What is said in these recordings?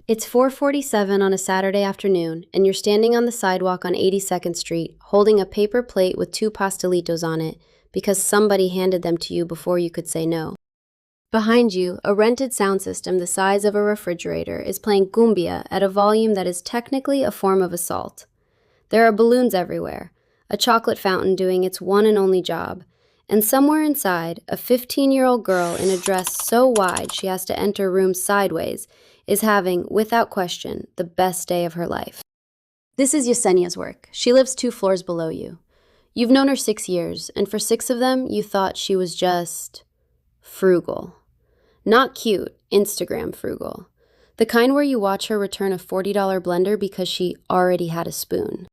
It's 4:47 on a Saturday afternoon, and you're standing on the sidewalk on 82nd Street, holding a paper plate with two pastelitos on it because somebody handed them to you before you could say no. Behind you, a rented sound system the size of a refrigerator is playing cumbia at a volume that is technically a form of assault. There are balloons everywhere, a chocolate fountain doing its one and only job, and somewhere inside, a 15-year-old girl in a dress so wide she has to enter rooms sideways is having, without question, the best day of her life. This is Yesenia's work. She lives 2 floors below you. You've known her 6 years, and for 6 of them, you thought she was just frugal. Not cute, Instagram frugal. The kind where you watch her return a $40 blender because she already had a spoon.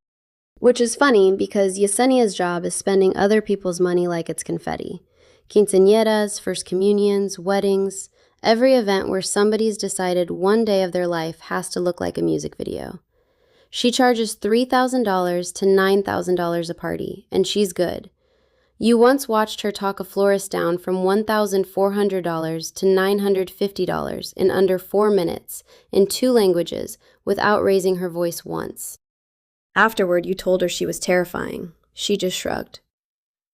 Which is funny because Yesenia's job is spending other people's money like it's confetti. Quinceañeras, first communions, weddings, every event where somebody's decided one day of their life has to look like a music video. She charges $3,000 to $9,000 a party, and she's good. You once watched her talk a florist down from $1,400 to $950 in under 4 minutes in 2 languages without raising her voice once. Afterward, you told her she was terrifying. She just shrugged.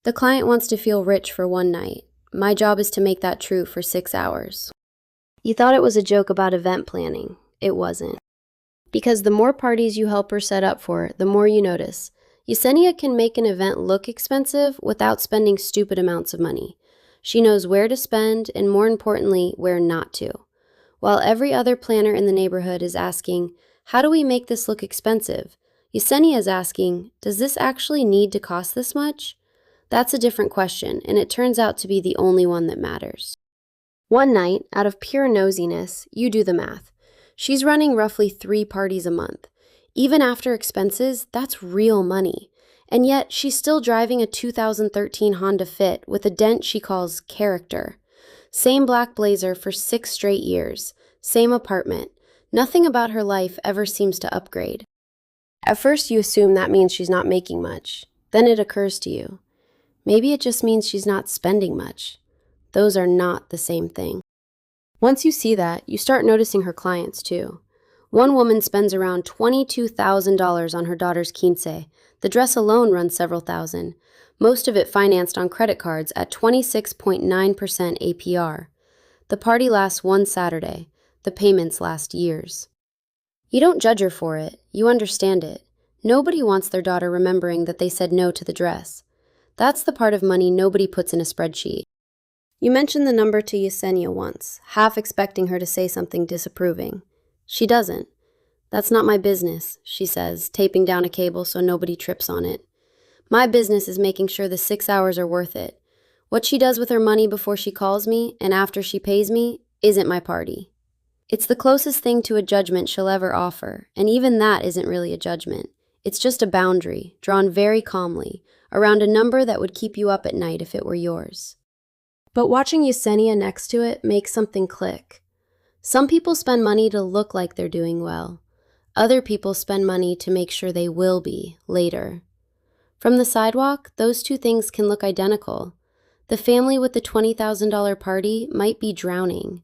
The client wants to feel rich for one night. My job is to make that true for 6 hours. You thought it was a joke about event planning. It wasn't. Because the more parties you help her set up for, the more you notice. Yesenia can make an event look expensive without spending stupid amounts of money. She knows where to spend and, more importantly, where not to. While every other planner in the neighborhood is asking, how do we make this look expensive? Yesenia is asking, does this actually need to cost this much? That's a different question, and it turns out to be the only one that matters. One night, out of pure nosiness, you do the math. She's running roughly 3 parties a month. Even after expenses, that's real money. And yet, she's still driving a 2013 Honda Fit with a dent she calls character. Same black blazer for 6 straight years. Same apartment. Nothing about her life ever seems to upgrade. At first, you assume that means she's not making much. Then it occurs to you. Maybe it just means she's not spending much. Those are not the same thing. Once you see that, you start noticing her clients too. One woman spends around $22,000 on her daughter's quince. The dress alone runs several thousand, most of it financed on credit cards at 26.9% APR. The party lasts one Saturday. The payments last years. You don't judge her for it. You understand it. Nobody wants their daughter remembering that they said no to the dress. That's the part of money nobody puts in a spreadsheet. You mentioned the number to Yesenia once, half expecting her to say something disapproving. She doesn't. That's not my business, she says, taping down a cable so nobody trips on it. My business is making sure the 6 hours are worth it. What she does with her money before she calls me and after she pays me isn't my party. It's the closest thing to a judgment she'll ever offer, and even that isn't really a judgment. It's just a boundary, drawn very calmly, around a number that would keep you up at night if it were yours. But watching Yesenia next to it makes something click. Some people spend money to look like they're doing well. Other people spend money to make sure they will be later. From the sidewalk, those 2 things can look identical. The family with the $20,000 party might be drowning.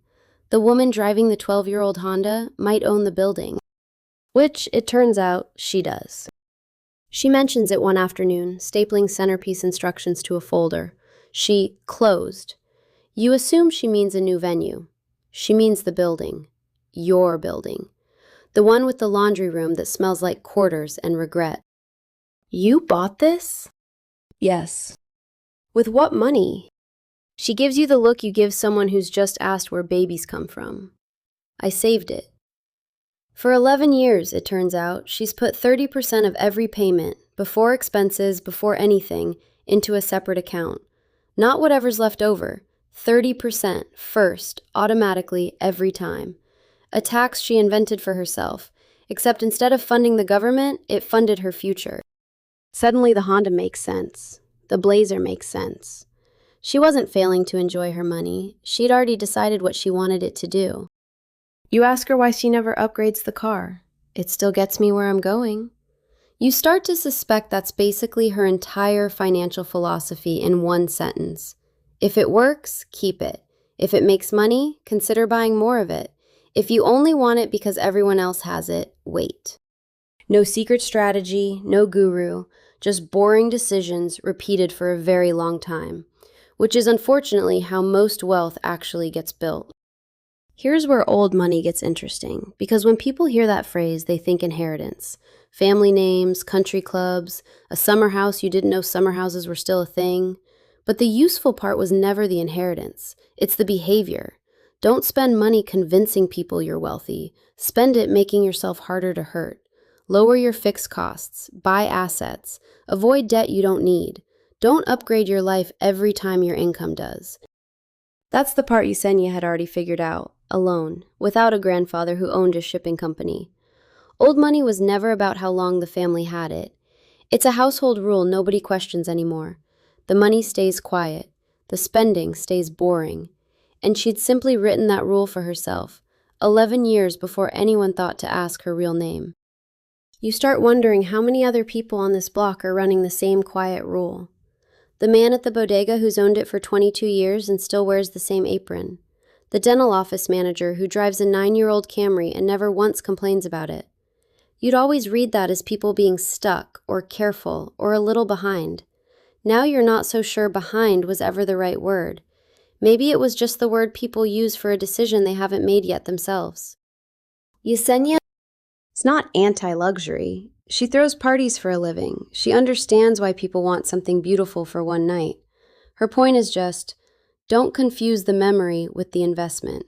The woman driving the 12-year-old Honda might own the building. Which, it turns out, she does. She mentions it one afternoon, stapling centerpiece instructions to a folder. She closed. You assume she means a new venue. She means the building. Your building. The one with the laundry room that smells like quarters and regret. You bought this? Yes. With what money? She gives you the look you give someone who's just asked where babies come from. I saved it. For 11 years, it turns out, she's put 30% of every payment, before expenses, before anything, into a separate account. Not whatever's left over. 30% first, automatically, every time. A tax she invented for herself, except instead of funding the government, it funded her future. Suddenly the Honda makes sense. The blazer makes sense. She wasn't failing to enjoy her money. She'd already decided what she wanted it to do. You ask her why she never upgrades the car. It still gets me where I'm going. You start to suspect that's basically her entire financial philosophy in one sentence. If it works, keep it. If it makes money, consider buying more of it. If you only want it because everyone else has it, wait. No secret strategy, no guru, just boring decisions repeated for a very long time, which is unfortunately how most wealth actually gets built. Here's where old money gets interesting, because when people hear that phrase, they think inheritance. Family names, country clubs, a summer house you didn't know summer houses were still a thing. But the useful part was never the inheritance, it's the behavior. Don't spend money convincing people you're wealthy. Spend it making yourself harder to hurt. Lower your fixed costs, buy assets, avoid debt you don't need. Don't upgrade your life every time your income does. That's the part Yesenia had already figured out, alone, without a grandfather who owned a shipping company. Old money was never about how long the family had it. It's a household rule nobody questions anymore. The money stays quiet, the spending stays boring. And she'd simply written that rule for herself, 11 years before anyone thought to ask her real name. You start wondering how many other people on this block are running the same quiet rule. The man at the bodega who's owned it for 22 years and still wears the same apron. The dental office manager who drives a 9-year-old Camry and never once complains about it. You'd always read that as people being stuck or careful or a little behind. Now you're not so sure behind was ever the right word. Maybe it was just the word people use for a decision they haven't made yet themselves. Yesenia is not anti-luxury. She throws parties for a living. She understands why people want something beautiful for one night. Her point is just, don't confuse the memory with the investment.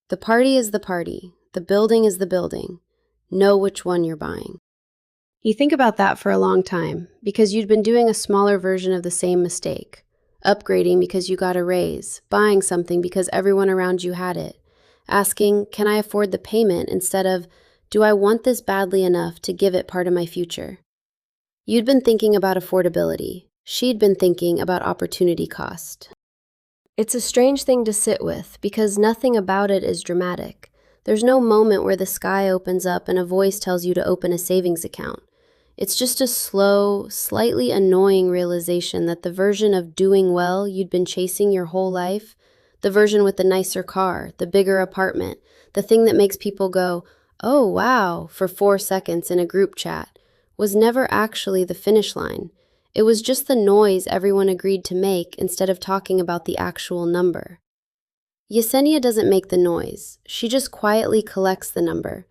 The party is the party. The building is the building. Know which one you're buying. You think about that for a long time, because you'd been doing a smaller version of the same mistake. Upgrading because you got a raise, buying something because everyone around you had it. Asking, can I afford the payment, instead of, do I want this badly enough to give it part of my future? You'd been thinking about affordability. She'd been thinking about opportunity cost. It's a strange thing to sit with, because nothing about it is dramatic. There's no moment where the sky opens up and a voice tells you to open a savings account. It's just a slow, slightly annoying realization that the version of doing well you'd been chasing your whole life, the version with the nicer car, the bigger apartment, the thing that makes people go, oh wow, for 4 seconds in a group chat, was never actually the finish line. It was just the noise everyone agreed to make instead of talking about the actual number. Yesenia doesn't make the noise. She just quietly collects the number.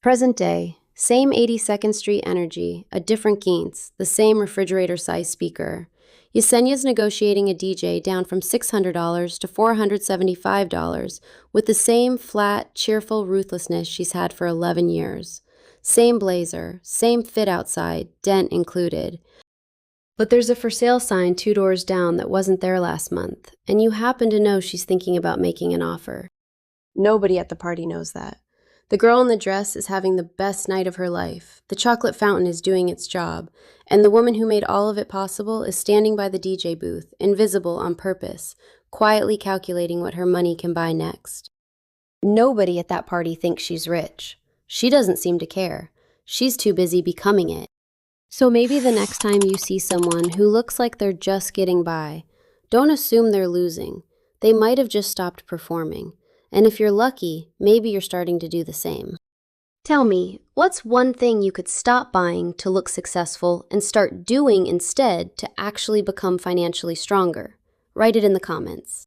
Present day, same 82nd Street energy, a different Gaines, the same refrigerator-sized speaker. Yesenia's negotiating a DJ down from $600 to $475 with the same flat, cheerful ruthlessness she's had for 11 years. Same blazer, same fit outside, dent included. But there's a for sale sign 2 doors down that wasn't there last month, and you happen to know she's thinking about making an offer. Nobody at the party knows that. The girl in the dress is having the best night of her life. The chocolate fountain is doing its job, and the woman who made all of it possible is standing by the DJ booth, invisible on purpose, quietly calculating what her money can buy next. Nobody at that party thinks she's rich. She doesn't seem to care. She's too busy becoming it. So maybe the next time you see someone who looks like they're just getting by, don't assume they're losing. They might have just stopped performing. And if you're lucky, maybe you're starting to do the same. Tell me, what's one thing you could stop buying to look successful and start doing instead to actually become financially stronger? Write it in the comments.